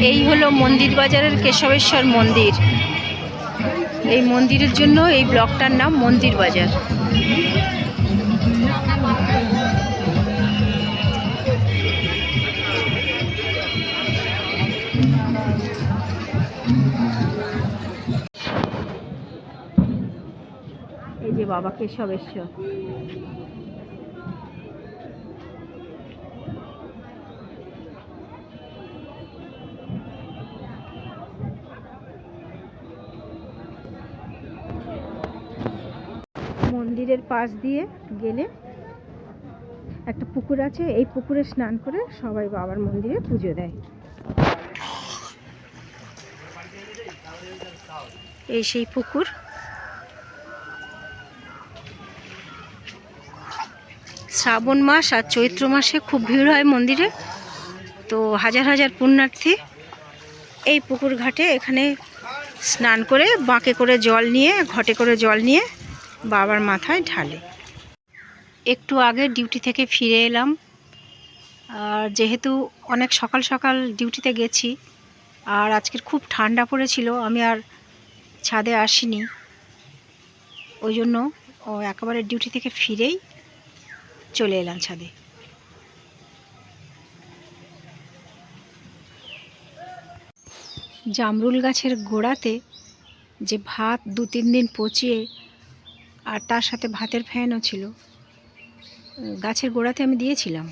এই হলো মন্দির বাজারের কেশবেশ্বর মন্দির। এই মন্দিরের জন্য এই ব্লকটার নাম মন্দির বাজার। এই যে বাবা কেশবেশ্বর। মন্দিরের পাশ দিয়ে গেলে একটা পুকুর আছে, এই পুকুরে স্নান করে সবাই বাবার মন্দিরে পুজো দেয়। এই সেই পুকুর। শ্রাবণ মাস আর চৈত্র মাসে খুব ভিড় হয় মন্দিরে, তো হাজার হাজার পুণ্যার্থী এই পুকুর ঘাটে এখানে স্নান করে বাঁকে করে জল নিয়ে, ঘটে করে জল নিয়ে বাবার মাথায় ঢালে। একটু আগে ডিউটি থেকে ফিরে এলাম, আর যেহেতু অনেক সকাল সকাল ডিউটিতে গেছি আর আজকের খুব ঠান্ডা পড়েছিল, আমি আর ছাদে আসিনি। ওই জন্য একেবারে ডিউটি থেকে ফিরেই চলে এলাম ছাদে। জামরুল গাছের গোড়াতে যে ভাত 2-3 দিন পচিয়ে, আর তার সাথে ভাতের ফ্যানও ছিল, গাছের গোড়াতে আমি দিয়েছিলাম।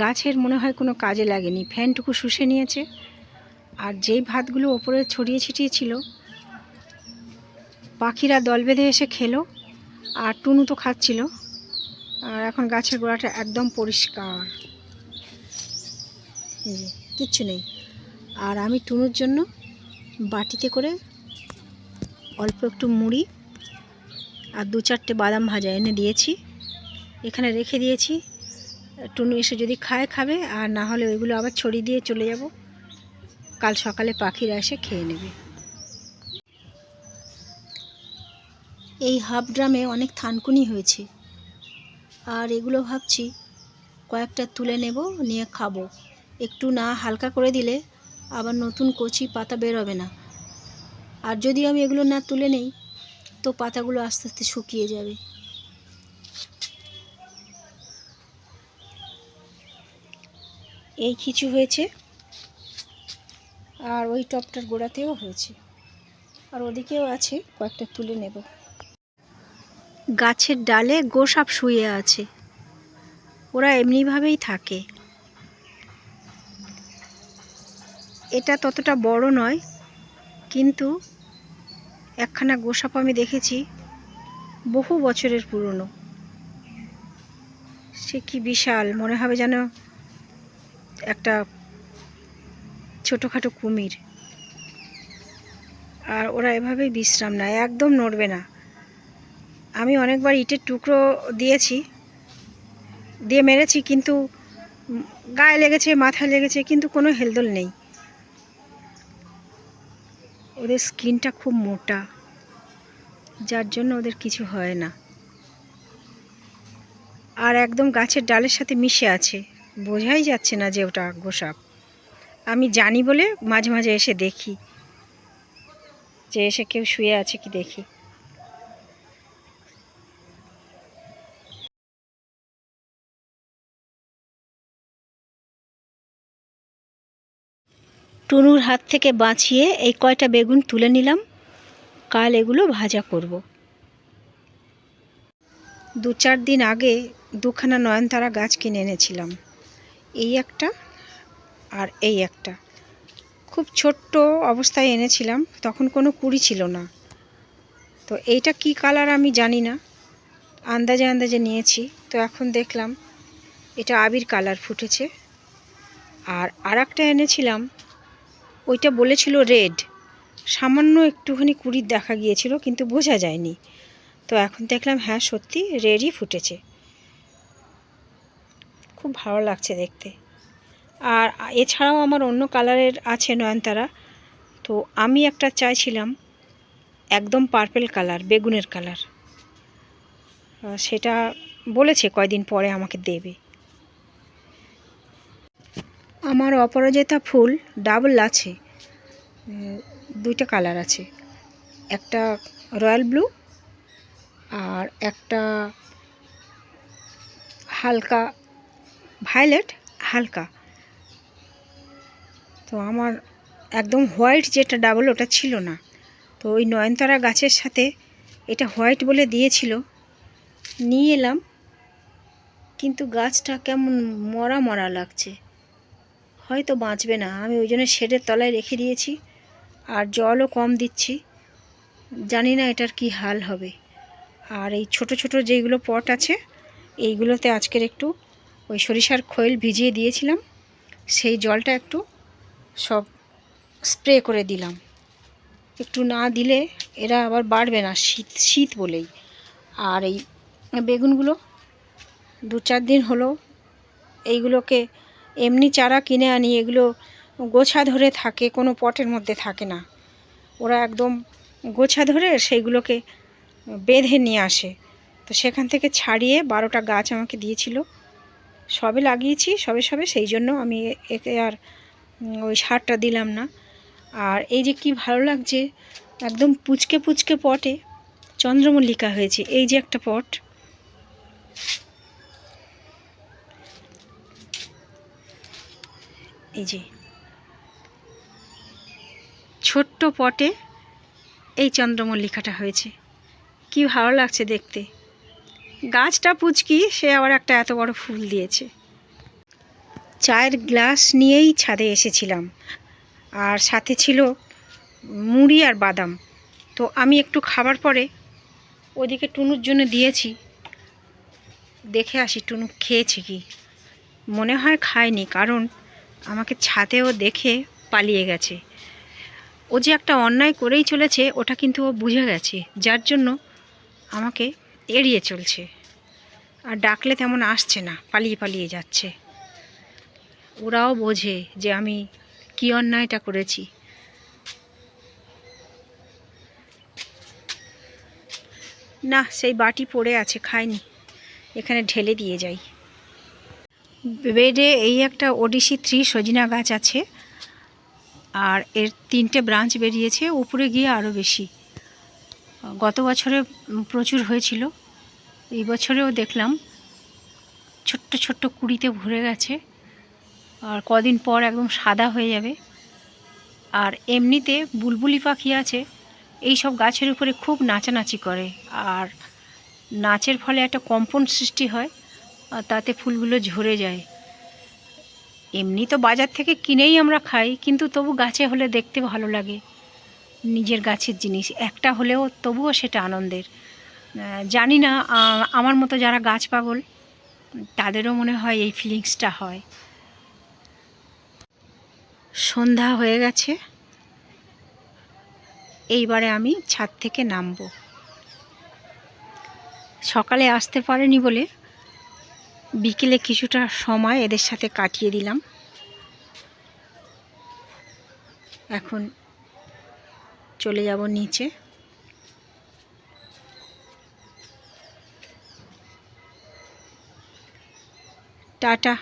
গাছের মনে হয় কোনো কাজে লাগেনি, ফ্যানটুকু শুষে নিয়েছে। আর যেই ভাতগুলো ওপরে ছড়িয়ে ছিটিয়ে ছিল, পাখিরা দল বেঁধে এসে খেলো, আর টুনু তো খাচ্ছিল। আর এখন গাছের গোড়াটা একদম পরিষ্কার, কিচ্ছু নেই। আর আমি টুনুর জন্য বাটিতে করে অল্প একটু মুড়ি আর 2-4টে বাদাম ভাজা এনে দিয়েছি, এখানে রেখে দিয়েছি। টুনু এসে যদি খায় খাবে, আর না হলে ওইগুলো আবার ছড়িয়ে দিয়ে চলে যাব। কাল সকালে পাখিরা এসে খেয়ে নেবে। এই হাফ ড্রামে অনেক থানকুনি হয়েছে, আর এগুলো ভাবছি কয়েকটা তুলে নেব, নিয়ে খাবো। একটু না হালকা করে দিলে আবার নতুন কচি পাতা বেরোবে না। আর যদি আমি এগুলো না তুলে নেই, তো পাতাগুলো আস্তে আস্তে শুকিয়ে যাবে। এই কিছু হয়েছে, আর ওই টপটার গোড়াতেও হয়েছে, আর ওদিকেও আছে, কয়েকটা তুলে নেব। গাছের ডালে গোসাপ শুয়ে আছে, ওরা এমনিভাবেই থাকে। এটা ততটা বড় নয়, কিন্তু একখানা গোসাপ আমি দেখেছি, বহু বছরের পুরনো। সে কি বিশাল, মনে হবে যেন একটা ছোটোখাটো কুমির। আর ওরা এভাবেই বিশ্রাম নেয়, একদম নড়বে না। আমি অনেকবার ইটের টুকরো দিয়েছি, দিয়ে মেরেছি, কিন্তু গায়ে লেগেছে, মাথায় লেগেছে, কিন্তু কোনো হেলদোল নেই। ওদের স্কিনটা খুব মোটা, যার জন্য ওদের কিছু হয় না। আর একদম গাছের ডালের সাথে মিশে আছে, বোঝাই যাচ্ছে না যে ওটা গোসাপ। আমি জানি বলে মাঝে মাঝে এসে দেখি, যে এসে কেউ শুয়ে আছে কি দেখি। টুনুর হাত থেকে বাঁচিয়ে এই কয়টা বেগুন তুলে নিলাম, কাল এগুলো ভাজা করব। 2-4 দিন আগে 2খানা নয়নতারা গাছ কিনে এনেছিলাম, এই একটা আর এই একটা। খুব ছোট্ট অবস্থায় এনেছিলাম, তখন কোনো কুড়ি ছিল না। তো এইটা কি কালার আমি জানি না, আন্দাজে আন্দাজে নিয়েছি। তো এখন দেখলাম এটা আবির কালার ফুটেছে। আর আরেকটা এনেছিলাম, ওইটা বলেছিল রেড, সামান্য একটুখানি কুড়ির দেখা গিয়েছিল, কিন্তু বোঝা যায়নি। তো এখন দেখলাম হ্যাঁ সত্যি রেডই ফুটেছে, খুব ভালো লাগছে দেখতে। আর এছাড়াও আমার অন্য কালারের আছে নয়নতারা, তো আমি একটা চাইছিলাম একদম পার্পেল কালার, বেগুনের কালার। সেটা বলেছে কয়দিন পরে আমাকে দেবে। আমার অপরাজিতা ফুল ডাবল আছে, দুইটা কালার আছে, একটা রয়্যাল ব্লু আর একটা হালকা ভায়োলেট হালকা। তো আমার একদম হোয়াইট যেটা ডাবল ওটা ছিল না, তো ওই নয়নতারা গাছের সাথে এটা হোয়াইট বলে দিয়েছিল, নিয়ে এলাম, কিন্তু গাছটা কেমন মরা মরা লাগছে, হয়তো বাঁচবে না। আমি ওই জন্য শেডের তলায় রেখে দিয়েছি, আর জলও কম দিচ্ছি, জানি না এটার কি হাল হবে। আর এই ছোট ছোট যেইগুলো পট আছে এইগুলোতে আজকের একটু ওই সরিষার খৈল ভিজিয়ে দিয়েছিলাম, সেই জলটা একটু সব স্প্রে করে দিলাম। একটু না দিলে এরা আবার বাড়বে না, শীত শীত বলেই। আর এই বেগুনগুলো 2-4 দিন হলো, এইগুলোকে এমনি চারা কিনে আনি, এগুলো গোছা ধরে থাকে, কোনো পটের মধ্যে থাকে না, ওরা একদম গোছা ধরে সেইগুলোকে বেঁধে নিয়ে আসে। তো সেখান থেকে ছাড়িয়ে 12টা গাছ আমাকে দিয়েছিল, সবে লাগিয়েছি সবে সবে, সেই জন্য আমি একে আর ওই সারটা দিলাম না। আর এই যে কি ভালো লাগছে, একদম পুচকে পুচকে পটে চন্দ্রমল্লিকা হয়েছে। এই যে একটা পট, এই যে ছোট্ট পটে এই চন্দ্রমল্লিকাটা হয়েছে, কি ভালো লাগছে দেখতে। গাছটা পুচকি, সে আবার একটা এত বড় ফুল দিয়েছে। চায়ের গ্লাস নিয়েই ছাদে এসেছিলাম, আর সাথে ছিল মুড়ি আর বাদাম। তো আমি একটু খাবার পরে ওদিকে টুনুর জন্য দিয়েছি, দেখে আসি টুনু খেয়েছে কি। মনে হয় খায়নি, কারণ আমাকে ছাদেও দেখে পালিয়ে গেছে। ও যে একটা অন্যায় করেই চলেছে ওটা কিন্তু ও বুঝে গেছে, যার জন্য আমাকে এড়িয়ে চলছে, আর ডাকলে তেমন আসছে না, পালিয়ে পালিয়ে যাচ্ছে। ওরাও বোঝে যে আমি কী অন্যায়টা করেছি। না, সেই বাটি পড়ে আছে, খাইনি, এখানে ঢেলে দিয়ে যাই। বেডে এই একটা ওডিসি 3 সজিনা গাছ আছে, আর এর 3টে ব্রাঞ্চ বেরিয়েছে, উপরে গিয়ে আরও বেশি। গত বছরে প্রচুর হয়েছিল, এই বছরেও দেখলাম ছোট্ট ছোট্ট কুঁড়িতে ভরে গেছে, আর কদিন পর একদম সাদা হয়ে যাবে। আর এমনিতে বুলবুলি পাখি আছে, এই সব গাছের উপরে খুব নাচানাচি করে, আর নাচের ফলে একটা কম্পন সৃষ্টি হয়, আর তাতে ফুলগুলো ঝরে যায়। এমনি তো বাজার থেকে কিনেই আমরা খাই, কিন্তু তবু গাছে হলে দেখতে ভালো লাগে, নিজের গাছের জিনিস একটা হলেও তবুও সেটা আনন্দের। জানি না আমার মতো যারা গাছ পাগল তাদেরও মনে হয় এই ফিলিংসটা হয়। সন্ধ্যা হয়ে গেছে, এইবারে আমি ছাদ থেকে নামবো। সকালে আসতে পারেনি বলে বিকেলে কিছুটা সময় এদের সাথে কাটিয়ে দিলাম। এখন চলে যাব নিচে। টাটা।